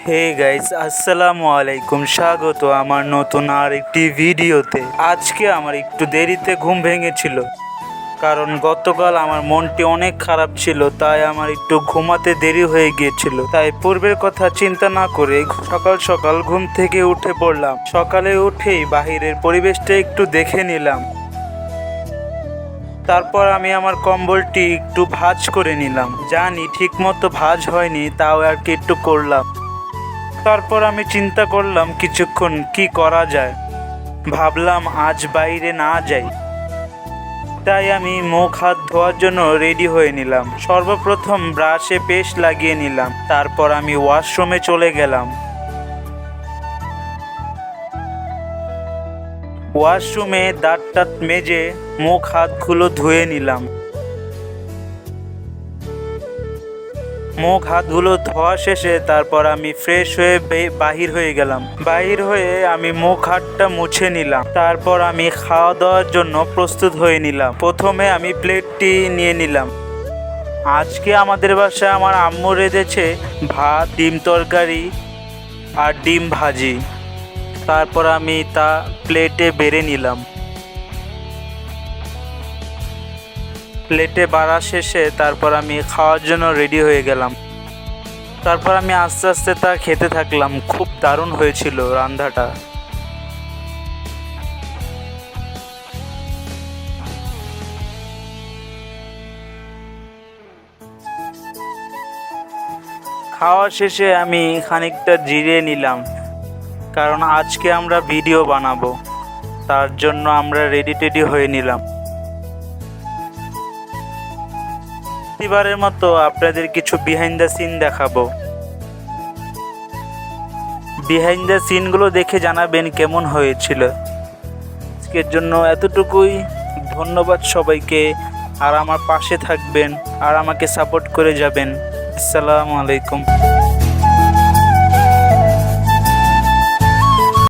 Hey guys, আসসালামু আলাইকুম। স্বাগত আমার নতুন আর একটি ভিডিওতে। আজকে আমার একটু দেরিতে ঘুম ভেঙেছিল, কারণ গতকাল আমার মনটি অনেক খারাপ ছিল, তাই আমার একটু ঘুমাতে দেরি হয়ে গিয়েছিল। তাই পূর্বের কথা চিন্তা না করে সকাল সকাল ঘুম থেকে উঠে পড়লাম। সকালে উঠেই বাহিরের পরিবেশটা একটু দেখে নিলাম। তারপর আমি আমার কম্বলটি একটু ভাঁজ করে নিলাম। জানি ঠিকমতো ভাঁজ হয়নি, তাও আর কি একটু করলাম। তারপর আমি চিন্তা করলাম কিছুক্ষণ কি করা যায়। ভাবলাম আজ বাইরে না যাই, তাই আমি মুখ হাত ধোয়ার জন্য রেডি হয়ে নিলাম। সর্বপ্রথম ব্রাশে পেস্ট লাগিয়ে নিলাম। তারপর আমি ওয়াশরুমে চলে গেলাম। ওয়াশরুমে দাঁত টাত মেজে মুখ হাতগুলো ধুয়ে নিলাম। মুখ হাতগুলো ধোয়া শেষে তারপর আমি ফ্রেশ হয়ে বাহির হয়ে গেলাম। বাহির হয়ে আমি মুখ হাতটা মুছে নিলাম। তারপর আমি খাওয়া দাওয়ার জন্য প্রস্তুত হয়ে নিলাম। প্রথমে আমি প্লেটটি নিয়ে নিলাম। আজকে আমাদের বাসায় আমার আম্মু রেঁধেছে ভাত, ডিম তরকারি আর ডিম ভাজি। তারপর আমি তা প্লেটে বেড়ে নিলাম। প্লেটে বাড়া শেষে তারপর আমি খাওয়ার জন্য রেডি হয়ে গেলাম। তারপর আমি আস্তে আস্তে তা খেতে থাকলাম। খুব দারুণ হয়েছিল রান্নাটা। খাওয়া শেষে আমি খানিকটা জিরিয়ে নিলাম, কারণ আজকে আমরা ভিডিও বানাবো, তার জন্য আমরা রেডি টেডি হয়ে নিলাম। প্রতিবারের মতো আপনাদের কিছু বিহাইন্ড দ্য সিন দেখাবো। বিহাইন্ড দ্য সিনগুলো দেখে জানাবেন কেমন হয়েছিল। আজকের জন্য এতটুকুই। ধন্যবাদ সবাইকে। আর আমার পাশে থাকবেন আর আমাকে সাপোর্ট করে যাবেন। আসসালামু আলাইকুম।